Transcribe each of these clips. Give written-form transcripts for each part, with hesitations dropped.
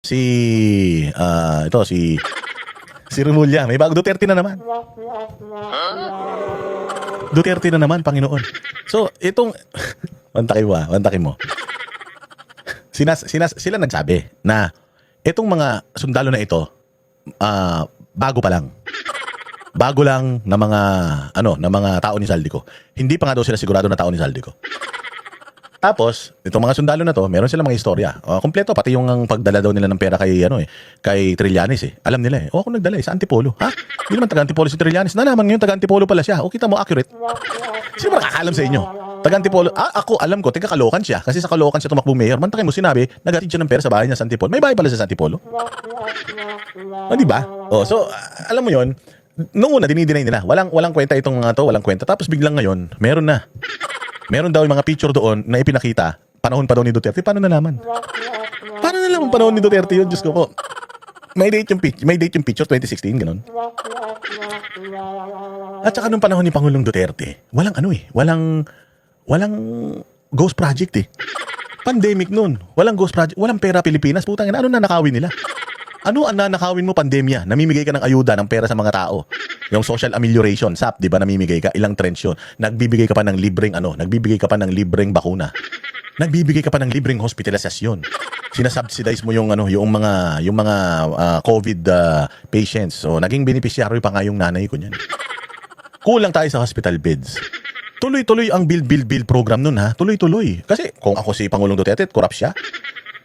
si Remulla, may bago Duterte na naman. Duterte na naman, Panginoon. So, itong wantakin mo. Sila nagsabi na itong mga sundalo na ito bago pa lang. Bago lang na mga tao ni Zaldico. Hindi pa nga daw sila sigurado na tao ni Zaldico. Tapos, itong mga sundalo na to, meron silang mga istorya. Kompleto, pati yung pagdala daw nila ng pera kay Trillanes eh. Alam nila eh. Ako nagdala sa Antipolo. Ha? Hindi naman taga-Antipolo si Trillanes. Nalaman ngayon, taga-Antipolo pala siya. O, kita mo, accurate. Sino ba nakakaalam sa inyo? Taga-Antipolo. Ako, alam ko, taga Caloocan siya. Kasi sa Caloocan siya tumakbong mayor. Mantakin mo, sinabi, nag-atid siya ng pera sa bahay niya sa Antipolo. May bahay pala siya sa Antipolo. Di ba? So, alam mo yon. Noong una, dinidinay nila. Walang kwenta itong mga to, walang kwenta. Tapos biglang ngayon, meron na. Meron daw yung mga picture doon na ipinakita. Panahon pa daw ni Duterte. Paano nalaman? Paano nalaman panahon ni Duterte yun? Diyos ko po. May date yung picture, 2016, ganun. At saka nung panahon ni Pangulong Duterte, walang ghost project eh. Pandemic nun. Walang ghost project. Walang pera Pilipinas. Putang ina, ano nanakawin nila? Ano ang nanakawin mo, pandemya? Namimigay ka ng ayuda, ng pera sa mga tao. Yung social amelioration, SAP, di ba namimigay ka? Ilang trends yun. Nagbibigay ka pa ng libreng bakuna. Nagbibigay ka pa ng libreng hospitalisasyon. Sinasubsidize mo yung mga COVID patients. So naging beneficiary pa nga yung nanay ko niyan. Kulang tayo sa hospital beds. Tuloy-tuloy ang build program nun ha. Tuloy-tuloy. Kasi kung ako si Pangulong Duterte, corrupt siya.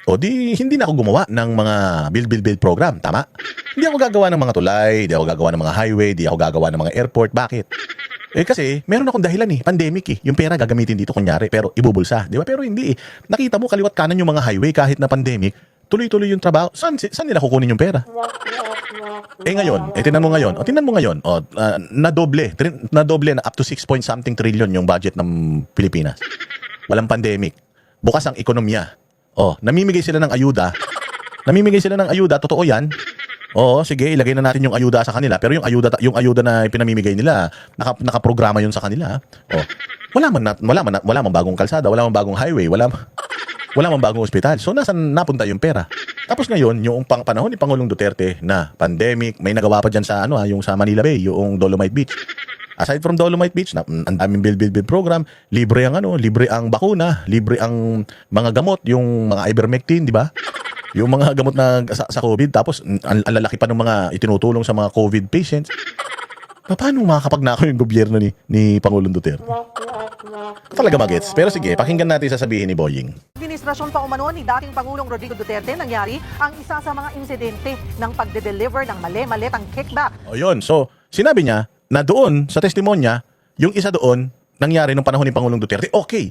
O di, hindi na ako gumawa ng mga build program, tama? Hindi ako gagawa ng mga tulay, hindi ako gagawa ng mga highway, hindi ako gagawa ng mga airport. Bakit? Kasi meron akong dahilan pandemic Yung pera gagamitin dito kunyari, pero ibubulsa, di ba? Pero hindi Nakita mo kaliwat kanan yung mga highway kahit na pandemic, tuloy-tuloy yung trabaho. Saan nila kukunin yung pera? Ngayon, tingnan mo ngayon, nadoble na up to 6 point something trillion yung budget ng Pilipinas. Walang pandemic. Bukas ang ekonomiya. Namimigay sila ng ayuda. Totoo yan. Sige, ilagay na natin yung ayuda sa kanila. Pero yung ayuda na pinamimigay nila, nakaprograma yun sa kanila. Wala man bagong kalsada, wala man bagong highway, wala man bagong ospital. So, nasan napunta yung pera? Tapos ngayon, yung panahon ni Pangulong Duterte na pandemic, may nagawa pa dyan sa yung sa Manila Bay, yung Dolomite Beach. Aside from Dolomite Beach, ang daming build program, libre ang bakuna, libre ang mga gamot, yung mga ivermectin, di ba? Yung mga gamot na sa COVID, tapos ang lalaki pa ng mga itinutulong sa mga COVID patients. Paano makakapagnakaw yung gobyerno ni Pangulong Duterte? Talaga magets. Pero sige, pakinggan natin sasabihin ni Boying. Administrasyon pa umano ni dating Pangulong Rodrigo Duterte nangyari ang isa sa mga insidente ng pagde-deliver ng mali-malitang kickback. Yun. So, sinabi niya na doon sa testimonya, yung isa doon nangyari nung panahon ni Pangulong Duterte. Okay.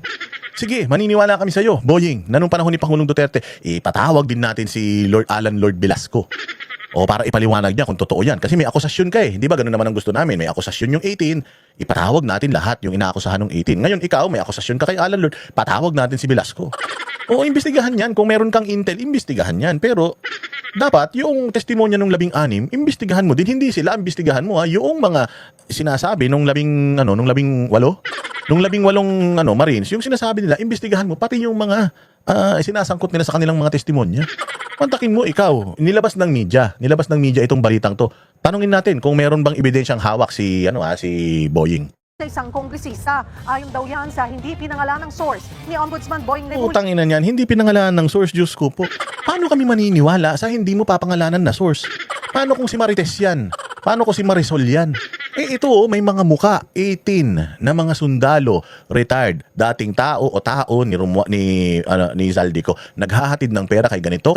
Sige, maniniwala kami sa iyo, Boying, na nung panahon ni Pangulong Duterte, ipatawag din natin si Lord Velasco. Para ipaliwanag niya kung totoo yan. Kasi may akusasyon ka Di ba? Ganun naman ang gusto namin. May akusasyon yung 18. Ipatawag natin lahat yung inaakusahan ng 18. Ngayon, ikaw, may akusasyon ka kay Alan Lord. Patawag natin si Velasco. Imbestigahan yan. Kung meron kang intel, imbestigahan yan. Pero, dapat, yung testimonya ng 16, imbestigahan mo din. Hindi sila, imbestigahan mo Yung mga sinasabi nung 18, nung 18 Marines, yung sinasabi nila, imbestigahan mo. Pati yung mga sinasangkot nila sa kanilang mga testimonya. Pantakin mo, ikaw, nilabas ng media itong balitang to. Tanungin natin kung meron bang ebidensyang hawak si Boying. Sa isang kongresista, ayon daw yan sa hindi pinangalanang source ni Ombudsman Boying Remulla. Utang ina niyan, hindi pinangalanan ng source, Diyos ko po. Paano kami maniniwala sa hindi mo papangalanan na source? Paano kung si Marites yan? Paano kung si Marisol yan? Ito, may mga muka, 18 na mga sundalo, retired, dating tao ni Zaldico, naghahatid ng pera kay ganito.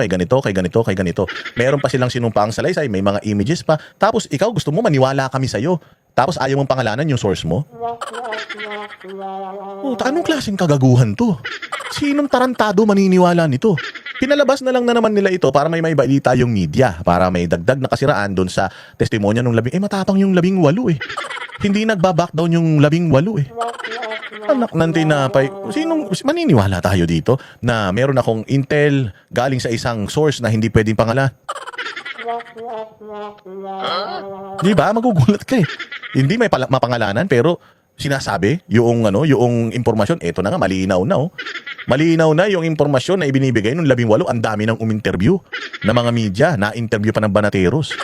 Meron pa silang sinumpaang salaysay, may mga images pa. Tapos ikaw gusto mo maniwala kami sa'yo. Tapos ayaw mong pangalanan yung source mo? Anong klaseng kagaguhan to? Sinong tarantado maniniwala nito? Pinalabas na naman nila ito para may balita yung media, para may dagdag na kasiraan doon sa testimonya ng matapang yung 18 Hindi nagbaback down yung 18 Anak ng tinapay. Sinong maniniwala tayo dito na meron akong intel galing sa isang source na hindi pwedeng pangalan? Di ba? Magugulat ka Hindi may mapangalanan pero sinasabi, yung yung impormasyon, eto na nga, malinaw na oh. Malinaw na yung impormasyon na ibinibigay ng 18, ang dami ng uminterview na mga media, na-interview pa ng Banateros.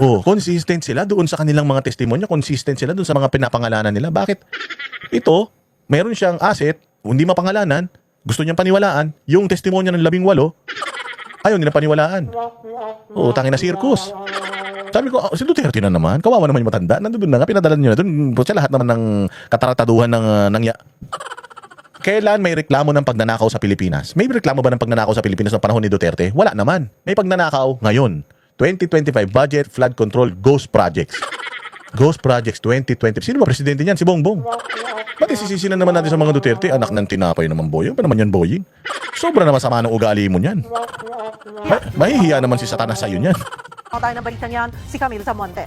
Oh, consistent sila doon sa kanilang mga testimonya, consistent sila doon sa mga pinapangalanan nila. Bakit? Ito, meron siyang asset, hindi mapangalanan, gusto niyang paniwalaan, yung testimonya ng 18, ayaw nila paniwalaan. Oo, tangin na circus. Sabi ko, si Duterte na naman, kawawa naman yung matanda, nandun na nga, pinadala niyo na doon, sa lahat naman ng katarataduhan ng Kailan may reklamo ng pagnanakaw sa Pilipinas? May reklamo ba ng pagnanakaw sa Pilipinas ng panahon ni Duterte? Wala naman. May pagnanakaw ngayon. 2025 budget, flood control, ghost projects. Ghost projects 2020. Sino ba presidente niyan? Si Bongbong. Ba't isisisi na naman natin sa mga Duterte? Anak ng tinapay naman, Boying. Ba naman yan, Boying? Sobra naman sama ng ugali mo niyan. Mahihiya naman si Satanas sa'yo niyan. Tayo ng balitang yan, si Camille Zamonte.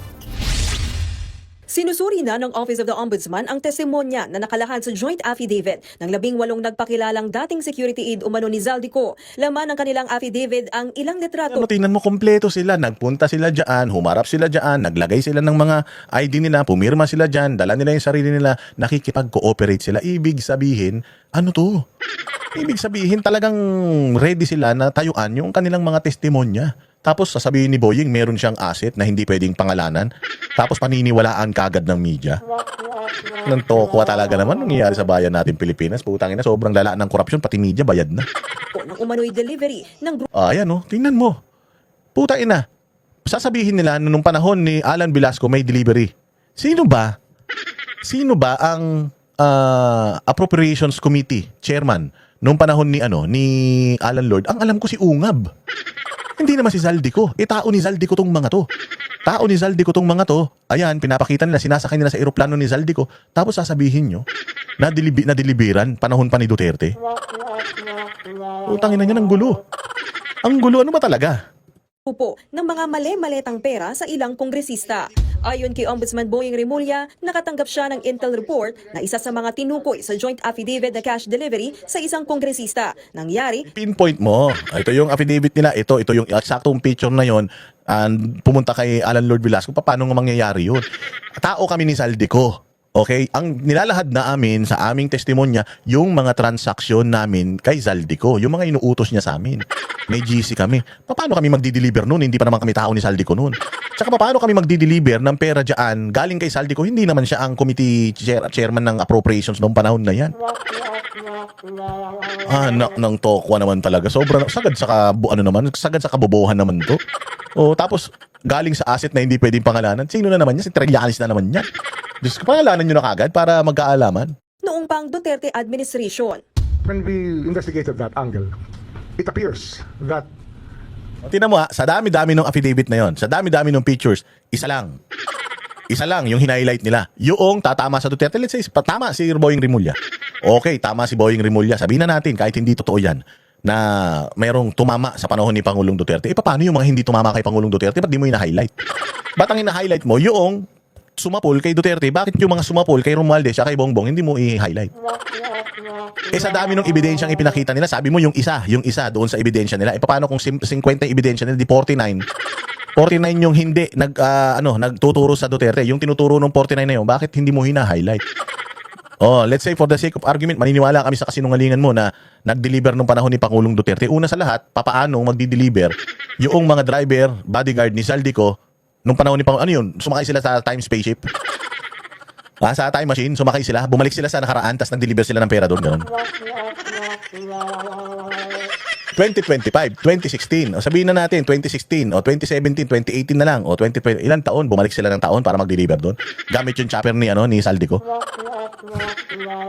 Sinusuri na ng Office of the Ombudsman ang testimonya na nakalahad sa joint affidavit ng 18 nagpakilalang dating security aide umano ni Zaldico. Laman ng kanilang affidavit ang ilang litrato. Tingnan mo, kompleto sila. Nagpunta sila dyan, humarap sila dyan, naglagay sila ng mga ID nila, pumirma sila dyan, dala nila yung sarili nila, nakikipag-cooperate sila. Ibig sabihin, ano to? Ibig sabihin talagang ready sila na tayuan yung kanilang mga testimonya. Tapos sasabihin ni Boying meron siyang asset na hindi pwedeng pangalanan. Tapos paniniwalaan kagad ng media. Nang tokwa talaga naman nangyayari sa bayan natin Pilipinas. Putangin na, sobrang lala ng korupsyon, pati media bayad na. ng umano'y delivery ng Ayan oh, tingnan mo. Putain na. Sasabihin nila nung panahon ni Alan Velasco may delivery. Sino ba? Sino ba ang Appropriations Committee chairman nung panahon ni ni Alan Lord? Ang alam ko si Ungab. Hindi naman si Zaldico. Tao ni Zaldico tong mga to. Tao ni Zaldico tong mga to. Ayan, pinapakita nila, sinasakay nila sa eroplano ni Zaldico. Tapos sasabihin nyo, na deliveran, panahon pa ni Duterte. Utangin na niya ng gulo. Ang gulo, ano ba talaga? upo ng mga mali-maletang pera sa ilang kongresista. Ayon kay Ombudsman Boying Remulla, nakatanggap siya ng intel report na isa sa mga tinukoy sa joint affidavit na cash delivery sa isang kongresista. Nangyari, Pinpoint mo. Ito yung affidavit nila. Ito yung eksaktong picture na yon. And pumunta kay Alan Lord Velasco. Paano nga mangyayari yun? Tao kami ni Zaldico. Okay? Ang nilalahad na amin sa aming testimonya, yung mga transaksyon namin kay Zaldico. Yung mga inuutos niya sa amin. May GC kami. Paano kami magdi-deliver nun? Hindi pa naman kami tao ni Zaldico nun. Tsaka paano kami magdi-deliver ng pera dyan galing kay Zaldico? Hindi naman siya ang committee chairman ng appropriations noong panahon na yan. Anak ng tokwa naman talaga. Sobrang sagad sa kabobohan naman to. O tapos galing sa asset na hindi pwedeng pangalanan. Sino na naman yan? Si Trillanes na naman yan. Diyos ko, pangalanan nyo na kagad para magkaalaman. noong pang Duterte administration. When we investigated that angle, it appears that Tingnan mo ha, sa dami-dami ng affidavit na yon, sa dami-dami ng pictures, isa lang yung hinighlight nila. Yung tatama sa Duterte, let's say, tama si Boying Remulla. Okay, tama si Boying Remulla. Sabihin na natin, kahit hindi totoo yan, na mayroong tumama sa panahon ni Pangulong Duterte. Paano yung mga hindi tumama kay Pangulong Duterte? Ba't di mo hina-highlight? Ba't ang hina-highlight mo, yung sumapol kay Duterte, bakit yung mga sumapol kay Romualdez at kay Bongbong, hindi mo i-highlight? Sa dami ng ebidensyang ipinakita nila, sabi mo yung isa doon sa ebidensya nila. Paano kung 50 yung ebidensya nila, di 49? 49 yung hindi nagtuturo sa Duterte. Yung tinuturo ng 49 na yun, bakit hindi mo hina-highlight? Let's say for the sake of argument, maniniwala kami sa kasinungalingan mo na nag-deliver nung panahon ni Pangulong Duterte. Una sa lahat, papaano magdi-deliver yung mga driver, bodyguard ni Zaldico nung panahon ni Pangulong, sumakay sila sa time spaceship. Sa time machine, sumakay sila, bumalik sila sa nakaraan, tapos nag-deliver sila ng pera doon, gano'n. 2025, 2016, sabihin na natin 2016 o 2017, 2018 na lang o 2020, ilang taon bumalik sila ng taon para mag-deliver doon gamit yung chopper ni Zaldico.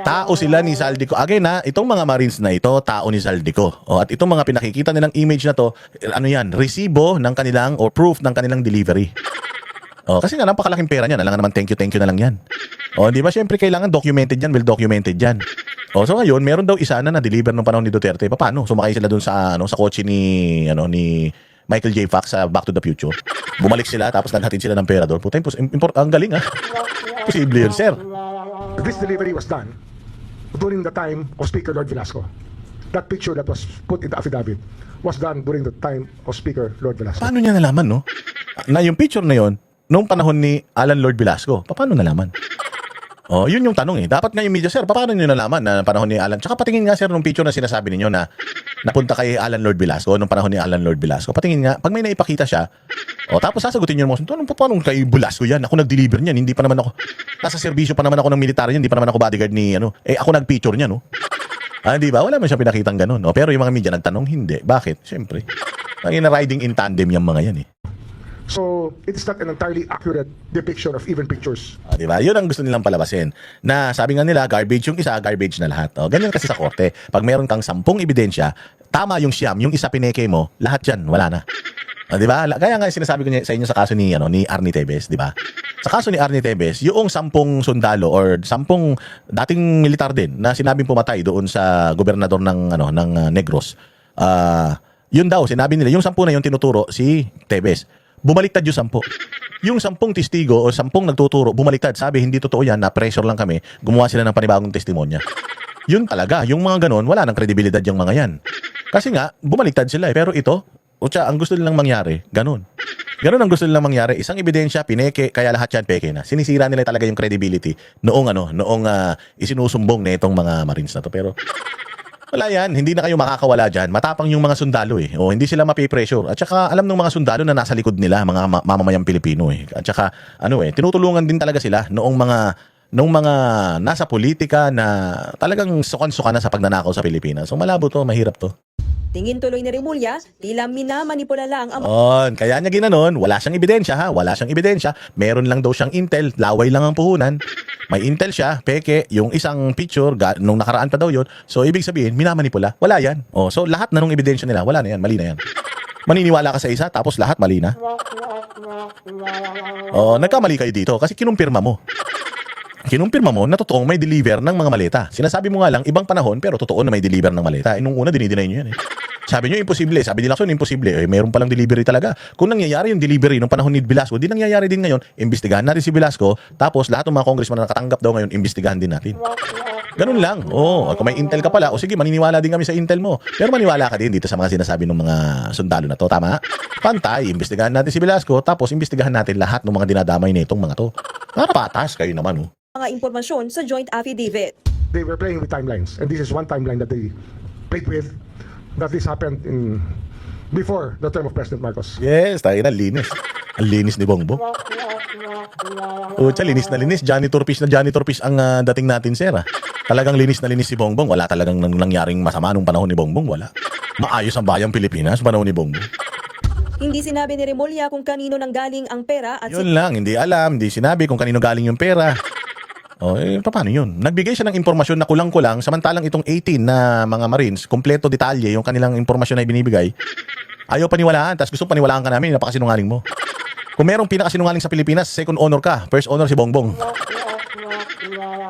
Tao sila ni Zaldico. Again itong mga Marines na ito, tao ni Zaldico. At itong mga pinakikita nilang image na to, resibo ng kanilang or proof ng kanilang delivery. Kasi nga napakalaking pera niyan, alam naman thank you na lang yan. Di ba syempre kailangan documented yan, well documented yan. So ngayon, meron daw isa na na-deliver nung panahon ni Duterte. Paano? Sumakay sila dun sa sa kotse ni Michael J. Fox sa Back to the Future. Bumalik sila tapos naghatid sila ng pera doon. Puta, ang galing Posible yun, sir. this delivery was done during the time of Speaker Lord Velasco. That picture that was put in the affidavit was done during the time of Speaker Lord Velasco. Paano niya nalaman, no? Na yung picture na yon nung panahon ni Alan Lord Velasco. Paano nalaman? Oh, yun yung tanong eh. Dapat nga yung media, sir, paano nyo nalaman na panahon ni Alan? Tsaka patingin nga, sir, nung picture na sinasabi ninyo na napunta kay Alan Lord Velasco, nung panahon ni Alan Lord Velasco. Patingin nga, pag may naipakita siya, tapos sasagutin nyo mo, paano kay Velasco yan? Ako nag-deliver niyan, hindi pa naman ako, nasa serbisyo pa naman ako ng militar yan, hindi pa naman ako bodyguard ni, ako nag-picture niya, no? Di ba? Wala man siya pinakitang ganun. Pero yung mga media nagtanong, hindi. Bakit? Siyempre. Ang riding in tandem yung mga yan eh. So it is not an entirely accurate depiction of even pictures. Di ba? Yun ang gusto nilang palabasin. Na sabi nga nila, garbage yung isa, garbage na lahat. Ganyan kasi sa korte. Pag meron kang 10 ebidensya, tama yung siyam, yung isa pineke mo, lahat yan, wala na. Di ba? Kaya nga sinasabi ko sa inyo sa kaso ni Arnie Tevez, di ba? Sa kaso ni Arnie Tevez, yung 10 sundalo or 10 dating militar din na sinabing pumatay doon sa gobernador ng Negros. Yun daw, sinabi nila, yung 10 na yun tinuturo si Tevez. Bumaliktad yung 10. Yung 10 testigo o 10 nagtuturo, bumaliktad. Sabi, hindi totoo yan, na pressure lang kami. Gumawa sila ng panibagong testimonya. Yun talaga, yung mga ganon, wala nang kredibilidad yung mga yan. Kasi nga, bumaliktad sila eh. Pero ito, ang gusto nilang mangyari, ganon. Ganon ang gusto nilang mangyari. Isang ebidensya, pineke, kaya lahat yan peke na. Sinisira nila talaga yung credibility noong isinusumbong na itong mga Marines na to. Pero wala yan, hindi na kayo makakawala dyan. Matapang yung mga sundalo eh. Hindi sila mapipressure. At saka alam ng mga sundalo na nasa likod nila, mga mamamayang Pilipino eh. At saka tinutulungan din talaga sila noong mga nasa politika na talagang sukan-suka na sa pagnanakaw sa Pilipinas. So malabo to, mahirap to. Tingin tuloy ni Remulla, tila minamanipula lang ang Kaya niya ginanon, wala siyang ebidensya ha, wala siyang ebidensya. Meron lang daw siyang intel, laway lang ang puhunan. May intel siya, peke, yung isang picture, nung nakaraan pa daw yun. So ibig sabihin, minamanipula. Wala yan. So lahat na nung ebidensya nila, wala na yan, mali na yan. Maniniwala ka sa isa, tapos lahat mali na. Nagkamali kayo dito kasi kinumpirma mo. Kinumpirma mo na totoong may deliver ng mga maleta. Sinasabi mo nga lang, ibang panahon, pero totoo na may deliver ng maleta. Nung una, dinideny nyo yan eh. Sabi nyo, imposible. Sabi nila, imposible. Mayroon palang delivery talaga. Kung nangyayari yung delivery nung panahon ni Velasco, di nangyayari din ngayon, imbestigahan natin si Velasco, tapos lahat ng mga congressman na nakatanggap daw ngayon, imbestigahan din natin. Ganun lang. Kung may intel ka pala, sige, maniniwala din kami sa intel mo. Pero maniwala ka din dito sa mga sinasabi ng mga sundalo na to. Tama? Pantay, imbestigahan natin si Velasco, tapos imbestigahan natin lahat ng mga dinadamay na itong mga to. Para patas kayo naman, mga impormasyon sa joint affidavit. They were playing with timelines, and this is one timeline that they played with. That this happened before the term of President Marcos. Yes, tayo na, linis. Ang linis ni Bongbong. Linis na linis. Janitor piece ang dating natin, sir. Talagang linis na linis si Bongbong. Wala talagang nangyaring masama nung panahon ni Bongbong. Wala. Maayos ang bayang Pilipinas panahon ni Bongbong. Hindi sinabi ni Remulla kung kanino nanggaling ang pera at Yun lang, hindi alam. Hindi sinabi kung kanino galing yung pera. Paano yun? Nagbigay siya ng impormasyon na kulang-kulang, samantalang itong 18 na mga Marines, kompleto detalye yung kanilang impormasyon na ibinibigay. Ayaw paniwalaan, tapos gusto paniwalaan ka namin, napakasinungaling mo. Kung merong pinakasinungaling sa Pilipinas, second honor ka, first honor si Bongbong.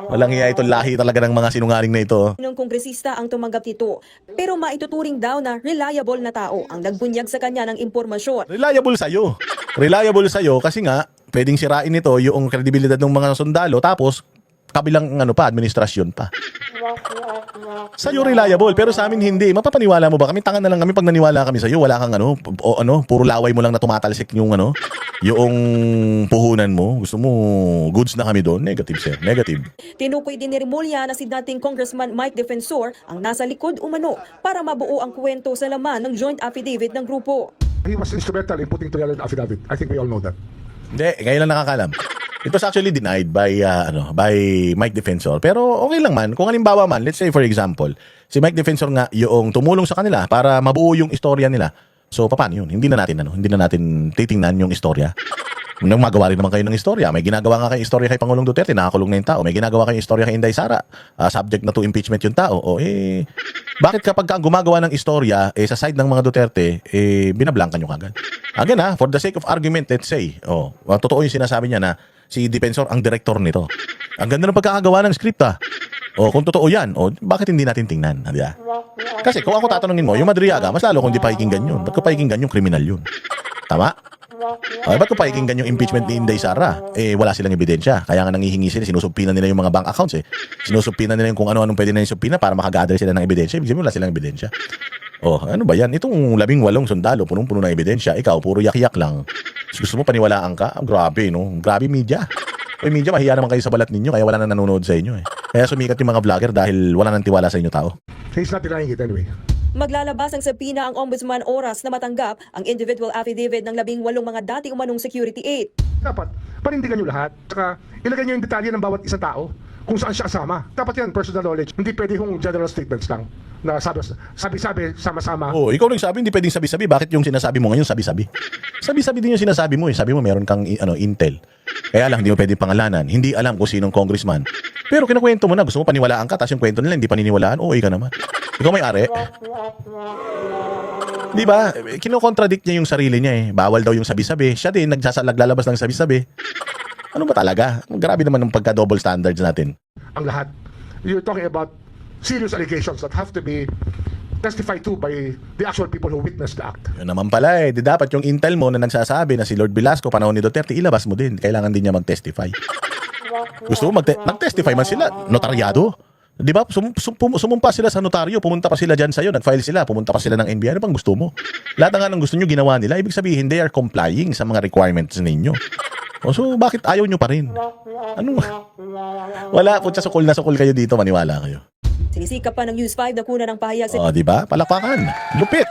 Walang iya itong lahi talaga ng mga sinungaling na ito. ng kongresista ang tumanggap nito. Pero maituturing daw na reliable na tao ang nagbunyag sa kanya ng impormasyon. Reliable sa'yo. Reliable sa'yo kasi nga, pwedeng sirain ito yung kredibilidad ng mga sundalo, tapos kabilang administrasyon pa. Sa'yo reliable, pero sa amin hindi. Mapapaniwala mo ba? Kami tanga na lang kami pag naniwala kami sa'yo. Wala kang puro laway mo lang na tumatalsik yung yung puhunan mo. Gusto mo goods na kami doon? Negative, sir. Negative. Tinukoy din ni Remulla na si dating Congressman Mike Defensor ang nasa likod umano para mabuo ang kwento sa laman ng joint affidavit ng grupo. He was instrumental in putting together the affidavit. I think we all know that. Hindi, ngayon lang nakakalam. It was actually denied by Mike Defensor. Pero okay lang man. Kung halimbawa man, let's say for example, si Mike Defensor nga yung tumulong sa kanila para mabuo yung istorya nila. So paano yun? Hindi na natin titingnan yung istorya. Nung magawa rin naman kayo ng istorya, may ginagawa nga kayong istorya kay Pangulong Duterte, nakakulong na yung tao. May ginagawa kayong istorya kay Inday Sara, subject na to impeachment yung tao. Bakit kapag gumagawa ng istorya sa side ng mga Duterte, binablangkan nyo kagad? Again for the sake of argument, let's say, totoo yung sinasabi niya na si Defensor ang director nito. Ang ganda ng pagkakagawa ng script kung totoo yan, bakit hindi natin tingnan? Diba? Kasi kung ako tatanungin mo, yung Madriaga, mas lalo kung di pakikinggan yun. Ba't ko pakikinggan yung kriminal yun? Tama? Ba't ko pakikinggan yung impeachment ni Inday Sara? Wala silang ebidensya. Kaya nga nangihingi sila, sinusubpinan nila yung mga bank accounts Sinusubpinan nila yung kung ano-anong pwede na yung subpina para makagather sila ng ebidensya. Ibig sabihin wala silang ebidensya. Ano ba yan? Itong 18 sundalo, punong-puno ng ebidensya. Ikaw, puro yak-yak lang. Gusto mo paniwalaan ka? Grabe, no? Grabe media. Oy, media, mahiya naman kayo sa balat ninyo, kaya wala na nanonood sa inyo eh. Kaya sumikat yung mga vlogger dahil wala nang tiwala sa inyo tao. He's not denying it anyway. Maglalabas ng subpoena ang Ombudsman oras na matanggap ang individual affidavit ng 18 mga dati umanong security aid. Dapat, panindigan nyo lahat. Tsaka, ilagay nyo yung detalye ng bawat isang tao kung saan siya kasama. Dapat yan, personal knowledge. Hindi pwede yung general statements lang na sabi-sabi, sama-sama. Oh, ikaw nagsabi, hindi pwedeng sabi-sabi. Bakit yung sinasabi mo ngayon sabi-sabi? Sabi-sabi din yung sinasabi mo eh. Sabi mo meron kang intel. Kaya lang, hindi mo pwedeng pangalanan. Hindi alam kung sinong congressman. Pero kinakwento mo na, gusto mo paniwalaan ka, tapos yung kwento nila hindi paniniwalaan, oo, ka naman. Ikaw may-ari. Di ba? Kinokontradict niya yung sarili niya eh. Bawal daw yung sabi-sabi. Siya din, naglalabas ng sabi-sabi. Ano ba talaga? Grabe naman ng pagka-double standards natin. Ang lahat. You're talking about serious allegations that have to be testified to by the actual people who witnessed the act. Yun naman pala eh. Di dapat yung intel mo na nagsasabi na si Lord Velasco panahon ni Duterte, ilabas mo din. Kailangan din niya mag-testify. Gusto mo mag-testify man sila? Notaryado? Di ba? Sumumpa sila sa notaryo, pumunta pa sila dyan sa'yo, nag-file sila, pumunta pa sila ng NBI. Ano bang gusto mo? Lahat nga ng gusto nyo ginawa nila. Ibig sabihin, they are complying sa mga requirements ninyo. O so, bakit ayaw nyo pa rin? Ano? Wala, putya sukol na sukol kayo dito, maniwala kayo. Sinisikap pa ng News 5 na kuna ng pahayag sa O, di ba? Palakpakan. Lupit.